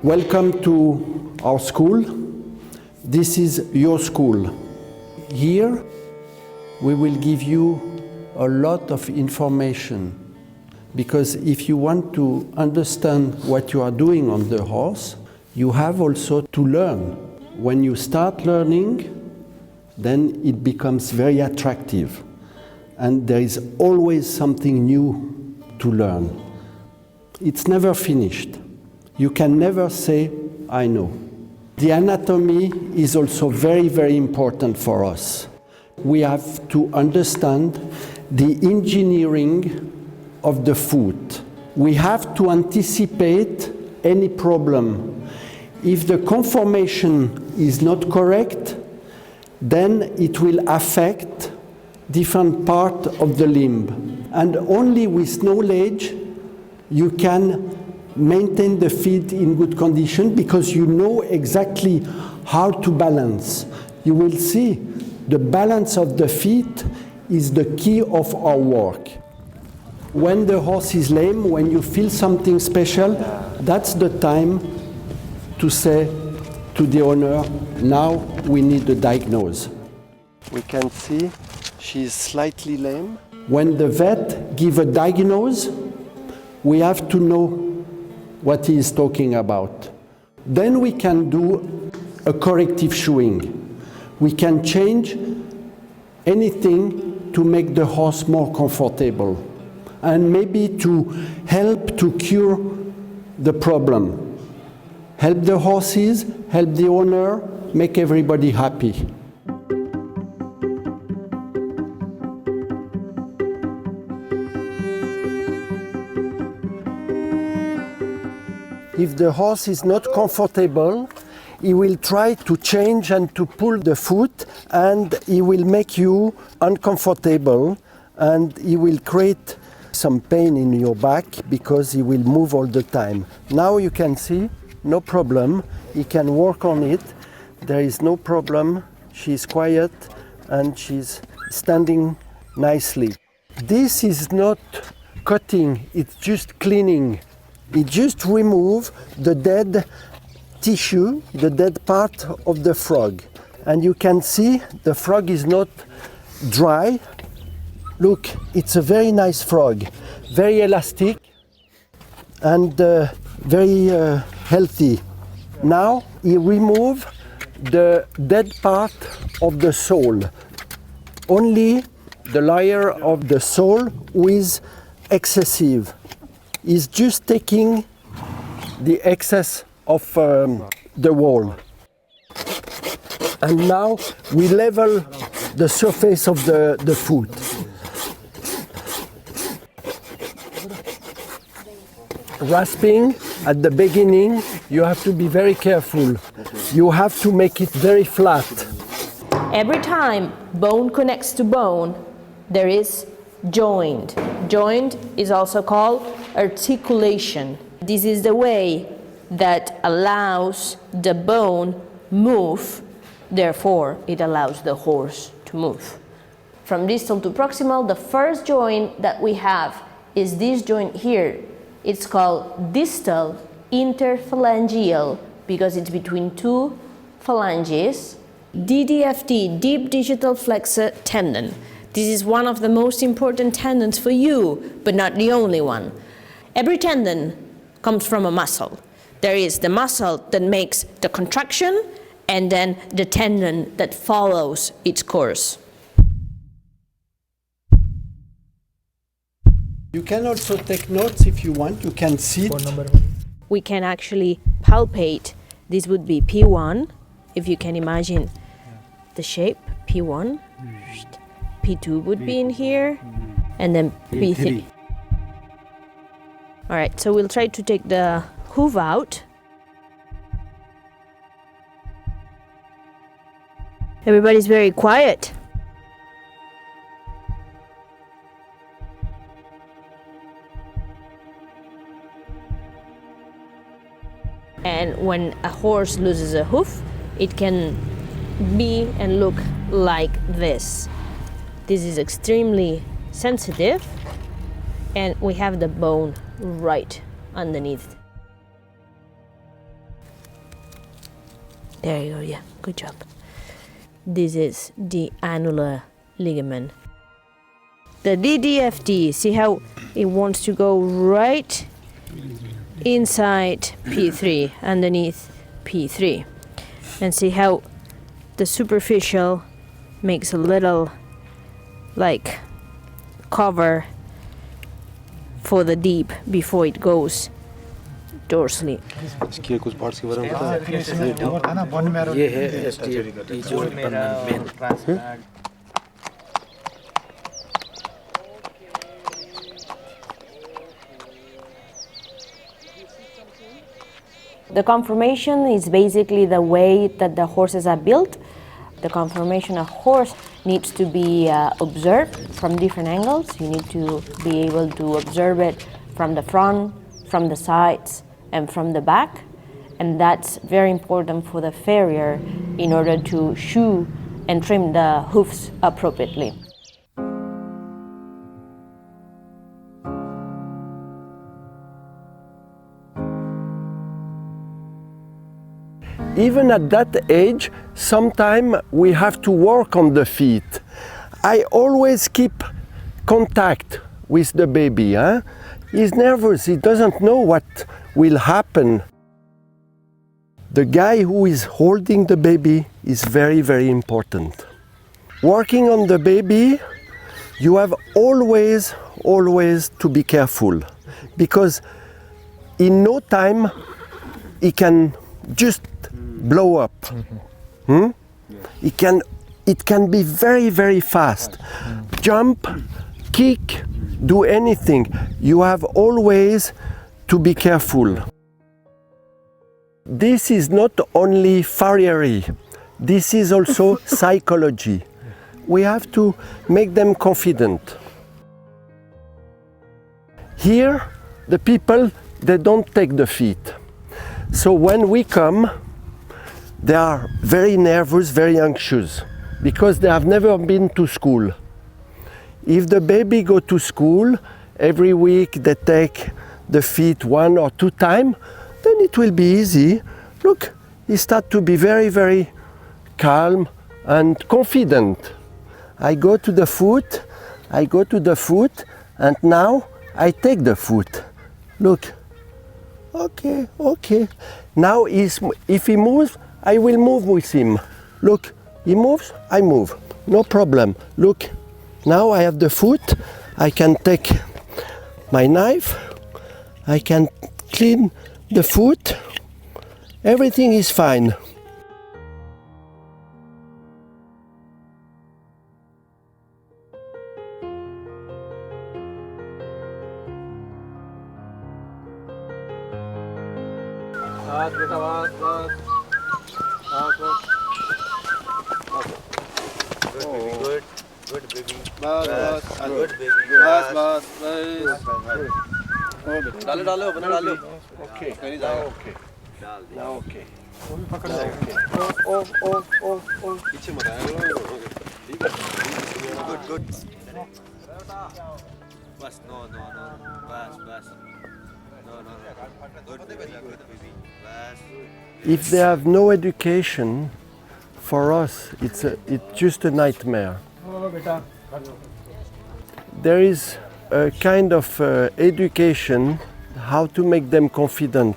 Welcome to our school. This is your school. Here we will give you a lot of information, because if you want to understand what you are doing on the horse, you have also to learn. When you start learning, then it becomes very attractive, and there is always something new to learn. It's never finished. You can never say, I know. The anatomy is also very, very important for us. We have to understand the engineering of the foot. We have to anticipate any problem. If the conformation is not correct, then it will affect different part of the limb. And only with knowledge you can maintain the feet in good condition, because you know exactly how to balance. You will see the balance of the feet is the key of our work. When the horse is lame, when you feel something special, that's the time to say to the owner, now we need to diagnose. We can see she's slightly lame. When the vet gives a diagnosis, we have to know what he is talking about. Then we can do a corrective shoeing. We can change anything to make the horse more comfortable, and maybe to help to cure the problem. Help the horses, help the owner, make everybody happy. If the horse is not comfortable, he will try to change and to pull the foot, and he will make you uncomfortable, and he will create some pain in your back because he will move all the time. Now you can see, no problem, he can work on it, there is no problem, she's quiet and she's standing nicely. This is not cutting, it's just cleaning. It just removes the dead tissue, the dead part of the frog. And you can see the frog is not dry. Look, it's a very nice frog, very elastic and very healthy. Now he removes the dead part of the sole. Only the layer of the sole is excessive. Is just taking the excess of the wall. And now we level the surface of the foot. Rasping at the beginning, you have to be very careful. You have to make it very flat. Every time bone connects to bone, there is joint. Joint is also called articulation. This is the way that allows the bone move, therefore it allows the horse to move. From distal to proximal, the first joint that we have is this joint here. It's called distal interphalangeal because it's between two phalanges. DDFT, deep digital flexor tendon. This is one of the most important tendons for you, but not the only one. Every tendon comes from a muscle. There is the muscle that makes the contraction, and then the tendon that follows its course. You can also take notes if you want. You can sit. We can actually palpate. This would be P1, if you can imagine the shape, P1. P2 would be in here, and then P3. All right, so we'll try to take the hoof out. Everybody's very quiet. And when a horse loses a hoof, it can be and look like this. This is extremely sensitive, and we have the bone right underneath. There you go, yeah, good job. This is the annular ligament. The DDFT, see how it wants to go right inside P3, underneath P3. And see how the superficial makes a little like cover for the deep before it goes dorsally. इसके कुछ parts के बारे में पता है? ये है STFT जो main. The conformation is basically the way that the horses are built. The conformation of horse needs to be observed from different angles. You need to be able to observe it from the front, from the sides, and from the back. And that's very important for the farrier in order to shoe and trim the hoofs appropriately. Even at that age, sometimes we have to work on the feet. I always keep contact with the baby. He's nervous, he doesn't know what will happen. The guy who is holding the baby is very, very important. Working on the baby, you have always to be careful, because in no time he can just blow up. It can be very, very fast. Jump, kick, do anything. You have always to be careful. This is not only farriery, this is also psychology. We have to make them confident. Here, the people, they don't take the feet. So when we come, they are very nervous, very anxious, because they have never been to school. If the baby go to school, every week they take the feet 1 or 2 times, then it will be easy. Look, he start to be very, very calm and confident. I go to the foot, and now I take the foot. Look, okay. Now if he moves, I will move with him. Look, he moves, I move, no problem. Look, now I have the foot, I can take my knife, I can clean the foot, everything is fine. Good baby. डालो बना डालो. Okay. कहीं जाओ. Now okay. पीछे मत आयो. Good. बस no. बस. No. Good baby. बस. If they have no education, for us it's just a nightmare. There is a kind of education how to make them confident.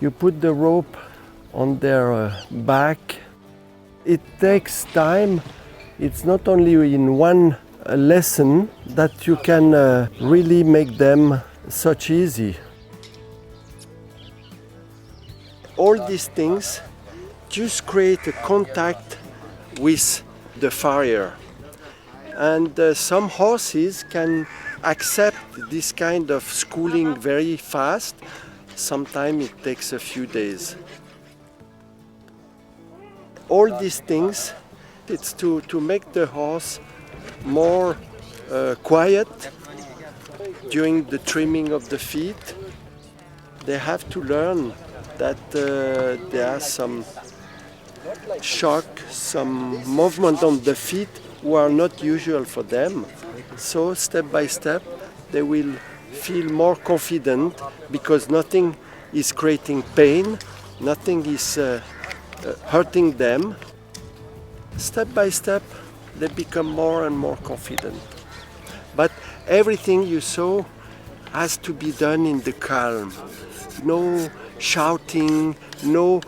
You put the rope on their back. It takes time. It's not only in one lesson that you can really make them such easy. All these things just create a contact with the farrier. And some horses can accept this kind of schooling very fast. Sometimes it takes a few days. All these things, it's to make the horse more quiet during the trimming of the feet. They have to learn that there are some shock, some movement on the feet who are not usual for them. So step by step they will feel more confident, because nothing is creating pain, nothing is hurting them. Step by step, they become more and more confident. But everything you saw has to be done in the calm. No shouting, no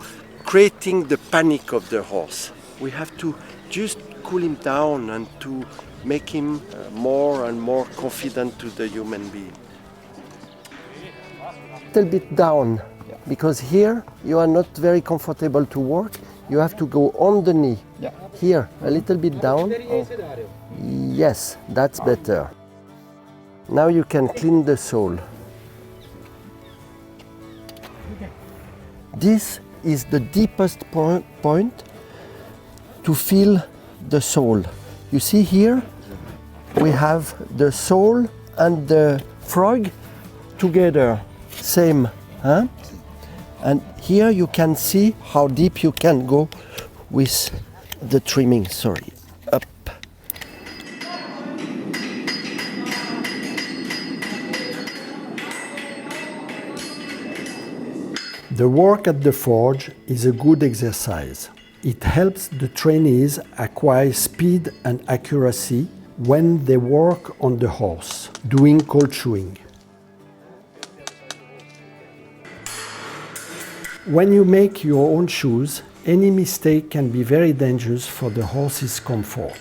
creating the panic of the horse. We have to just cool him down and to make him more and more confident to the human being. A little bit down, because here you are not very comfortable to work. You have to go on the knee. Yeah. Here, a little bit down. Oh. Yes, that's better. Now you can clean the sole. This is the deepest point to feel the sole. You see here, we have the sole and the frog together, same. Huh? And here you can see how deep you can go with the trimming, sorry, up. The work at the forge is a good exercise. It helps the trainees acquire speed and accuracy when they work on the horse, doing cold shoeing. When you make your own shoes, any mistake can be very dangerous for the horse's comfort.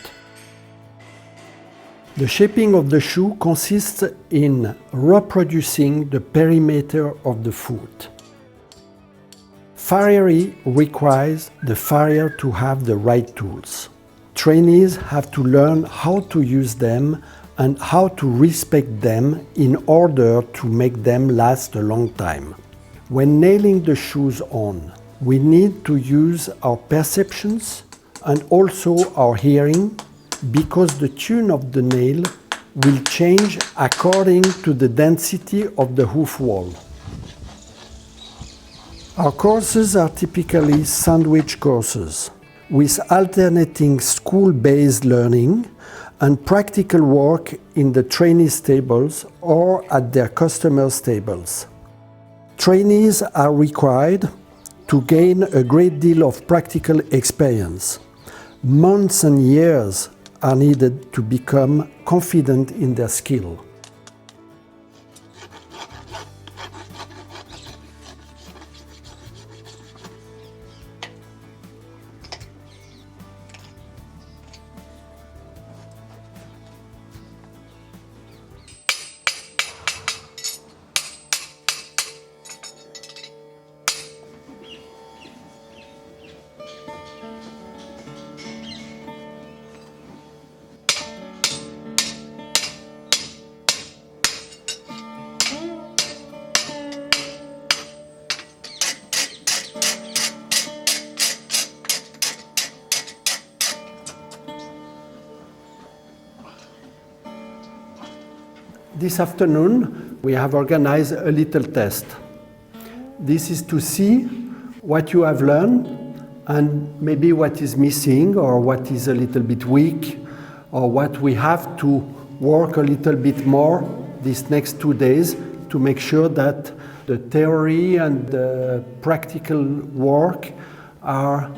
The shaping of the shoe consists in reproducing the perimeter of the foot. Farriery requires the farrier to have the right tools. Trainees have to learn how to use them and how to respect them in order to make them last a long time. When nailing the shoes on, we need to use our perceptions and also our hearing, because the tune of the nail will change according to the density of the hoof wall. Our courses are typically sandwich courses, with alternating school-based learning and practical work in the trainee stables or at their customer stables. Trainees are required to gain a great deal of practical experience. Months and years are needed to become confident in their skill. This afternoon, we have organized a little test. This is to see what you have learned and maybe what is missing or what is a little bit weak or what we have to work a little bit more these next 2 days to make sure that the theory and the practical work are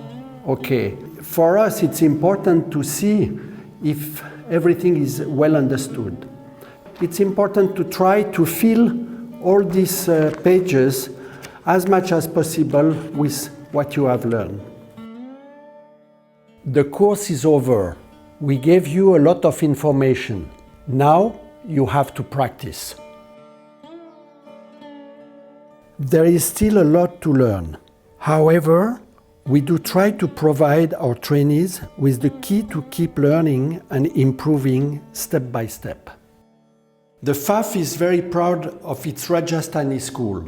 okay. For us, it's important to see if everything is well understood. It's important to try to fill all these pages as much as possible with what you have learned. The course is over. We gave you a lot of information. Now you have to practice. There is still a lot to learn. However, we do try to provide our trainees with the key to keep learning and improving step by step. The FAF is very proud of its Rajasthani school.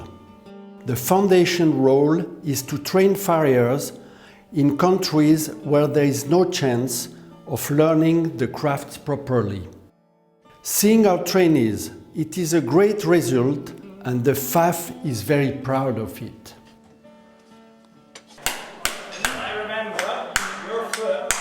The foundation role is to train farriers in countries where there is no chance of learning the crafts properly. Seeing our trainees, it is a great result and the FAF is very proud of it. I remember your foot